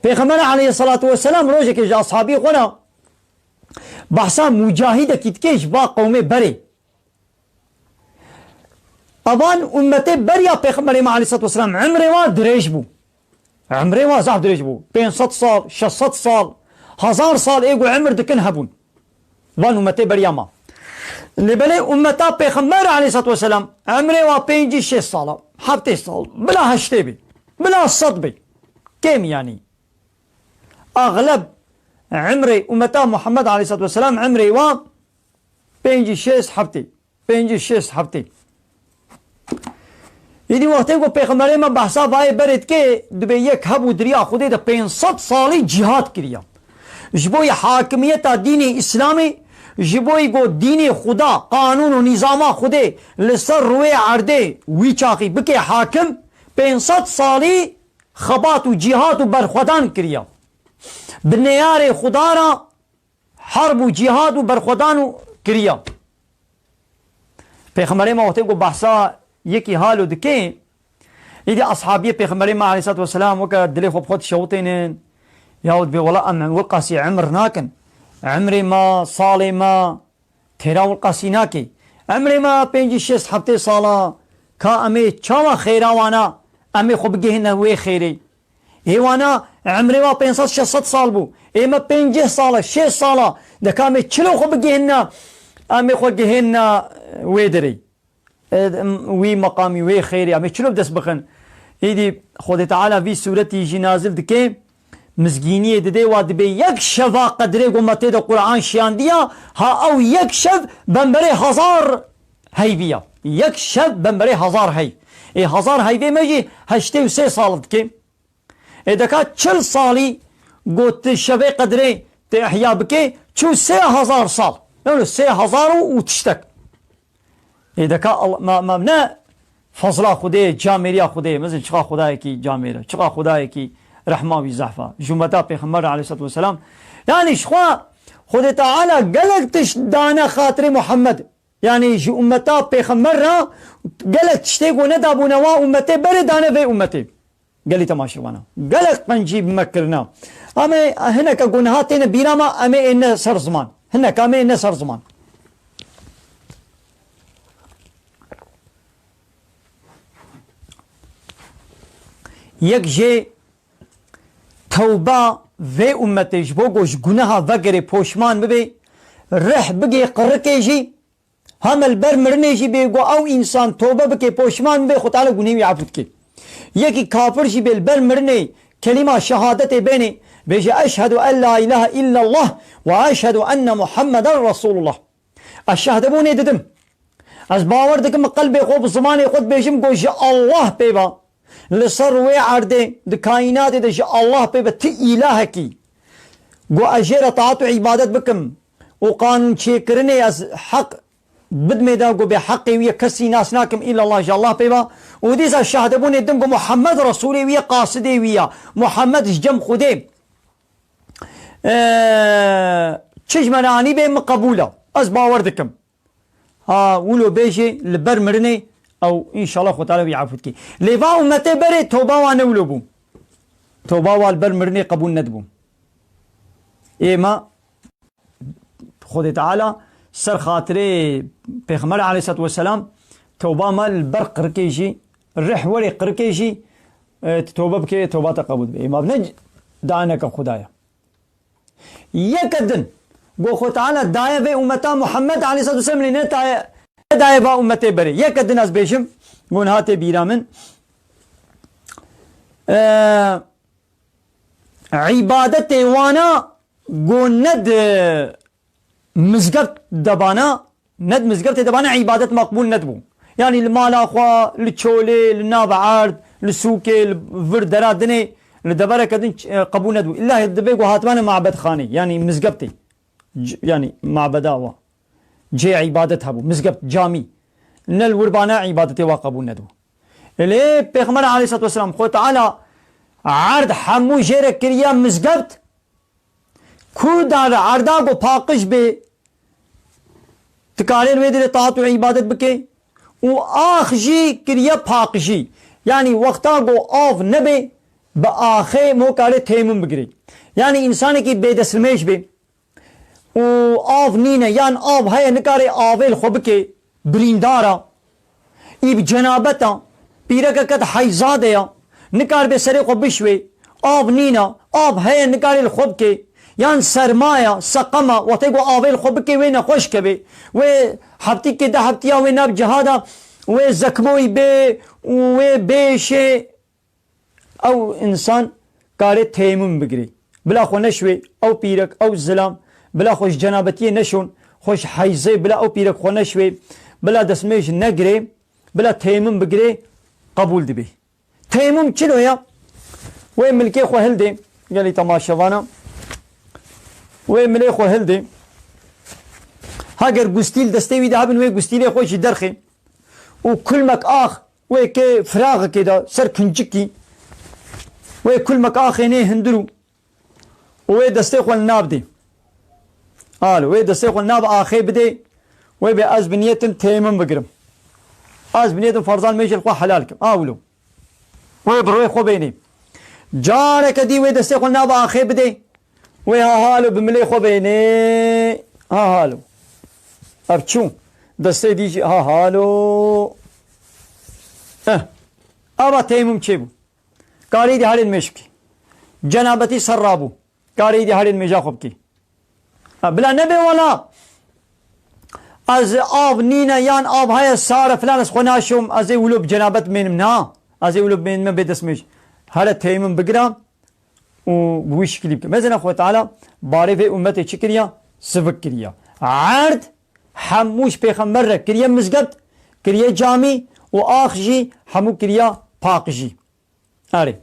پیغمبر علیه الصلاة والسلام روزه که اصحابی خونا بحثا مجاهده کتکش با قوم بری اوان امت بریا پیغمبر علیه الصلاة والسلام عمره ما دریش بو عمره ما زعب دریش بو 500 سال 600 سال 1000 سال ایگو عمر دکن هبون وان امت بریا ما لبلی امتا پیغمبر علیه الصلاة والسلام عمره ما 5-6 سال 7 سال بلا 8 بی بلا 100 بی كم يعني أغلب عمري أمتا محمد عليه الصلاة والسلام عمري 5-6 هفته 5-6 هفته یدی وقتی کو پیغمبر ما بحثا وای برد که دبی یک هبو دریا خودی ده 500 سالی جهاد کریا جبوی حاکمیت دین اسلامی جبوی گو دین خدا قانون و نظام خودی لسر روی عرده وی چاقی بکی حاکم 500 سالی خبات و جهاد و برخودان کریا بنیار خدا را حرب و جهاد و برخودان کریا پیغمبر ما وقتی کو بحثا یکی حالو دکه ایدی اصحابی پیغمبر ما علیه الصلاة والسلام وکا دلی خوب خود شوطینن یاود بی ولا ام والقاسی عمر ناکن عمر ما سال ما تیرا والقاسی ناکی عمر ما 5-6 هفته سالا کا امی چاوا خیراوانا امی خوب گهن وی خیری ایوانا عمر ما 500-600 سال بو ایما 50 سالا 6 سالا دکا امی چلو خوب گهن امی خوب گهن وی دری وی مقامی وی خیری امی چلو دست بخن ایدی خود تعالی وی صورتی جی نازل دکه مزگینی دده و دبی یک شفا قدره گمته ده قرآن شیان دیا ها او یک شف بنبره 1000 هی بیا یک شف بنبره 1000 هی ای 1000 هی بی مجی 83 سال دکه ای دکا 40 سالی گوت شفه قدره ته احیا بکه چو 3000 سال یعنی 3000 و تشتک ای دکا ما نه فضلا خوده جامریا خوده مثل چقا خدای کی جامره چقا خدای کی رحمه زحفه جمعتا پیغمبر علیه الصلاة والسلام یعنی شخوا خود تعالی گلکتش دانه خاطر محمد یعنی جو امتا پیغمبر را گلک تشتی گونه دابونوا امته بر دانه به امته گلی تماشوانا گلک پنجی مکرنا اما هناك گناهاتین بیراما اما این سر زمان هناك اما این سر زمان یک جه توبه و امتش بو گوش گناه وگره پوشمان ببی رح بگی قرقه جی همل بر مرنه جی بگو او انسان توبه بکی پوشمان بی خود تعالی گناهی عفوت کی یکی کافر جی بی بر مرنه کلمه شهادت بینه بیجی اشهد ان لا اله الا الله و اشهد ان محمد رسول الله اشهد بونه ددم از باور دکم قلب خوب زمان خود بیجم گوش الله بیبا لسر وی عرده ده کائنات ده ش الله پی بت اله کی گو اجر طاعت و عبادت بکم و قانون چه کرنه از حق بد میدا گو به حق وی کسی ناس ناکم الا الله ش الله پی با و دیس شهاده بون دم گو محمد رسول وی قاصد وی محمد جم خوده چش منانی به مقبوله از باور دکم ها ولو بیجی لبر مرنه او ان شاء الله خود تعالی بیعفوت کی لیوا امته بره توبه و نولو بو توبه و البر مرنی قبول ندبو ایما خود تعالی سر خاطر پیغمبر علیه الصلاة والسلام توبه مال بر قرکیجی رحوری قرکیجی توبه بکی توبه تقبول بی ایما بنج دعنا که خدایا یکدن گو خود تعالی دعای به امتا محمد علیه الصلاة والسلام لینه دای با امته بره یک دن از بیشم گناهات بیرامن عبادت وانا گوند مزگرت دبانا ند مزگرت دبانا عبادت مقبول ندبو یعنی المال اخوا لچوله لناب عرض لسوکه لوردرا دنه لدبره کدن قبول ندبو الله دبیگو هاتمان معبد خانه یعنی مزگرتی یعنی معبدا وا جي عبادت هبو مزقب جامي نل وربانا عبادتي واقبو ندو ليه پیغمبر عليه الصلاة والسلام خود تعالى عرض حمو جيرك كريا مزقبت كو دار عرضاقو پاقش بي تكالين ويدر طاعت و عبادت بكي و آخ جي كريا پاقشي يعني وقتاقو آف نبي بآخه مو كاري تيمم بقري يعني إنسان كي بيدسلميش بي و آف نينه يعني آف هاي نكاري آفيل خوبكي بريندارا إيب جنابتا بيركا كد حيزاديا نكار بسري خوبشوي آف نينه آف هاي نكاري الخوبكي يعني سرمايا سقما وتيقو آفيل خوبكي وين خوش كبي و حبتي كده حبتيا وين اب جهادا و زكموي بي و بيشي او انسان كاري تيمم بقري بلا خو نشوي او بيرك او الزلام بلا خوش جنابتي نشون خوش حيزي بلا او بيرك خو نشوي بلا دسميش نقري بلا تيمم بقري قبول دبي تيمم چلو يا وين ملكي خو هلدي قال لي تماشوانا وين ملي خو هلدي هاجر قستيل دستوي دهبن وين قستيل خوش درخي وكل مك اخ ويك فراغ كده سر كنجكي وكل مك اخ هني هندرو وي دستي خو الناب دي وي دستي خو الناب اخي بدي وي باز بنيتم تيمم بقرم از بنيتم فرضان ميش الخو حلالكم اولو وي بروي خو بيني جارك دي وي دستي خو الناب اخي بدي وي هالو بملي خو بيني هالو ابچو دسته دیجی هالو ابا تیمم چه بو کاری دی حالین مشکی جنابتی سرابو کاری دی حالین مجا خوب کی بلا نبی ولا از آب نینه یان آب های سار فلان از خوناشم از اولو بجنابت منم نا از اولو منم بدسمش هر تیمم بگرام و بوش کلیب مثلا خو تعالی باری في امتی چکریا سبک کریا عرض حموش پیغمبر کریا مزگد کریا جامی و آخ جی حمو کریا پاک جی آره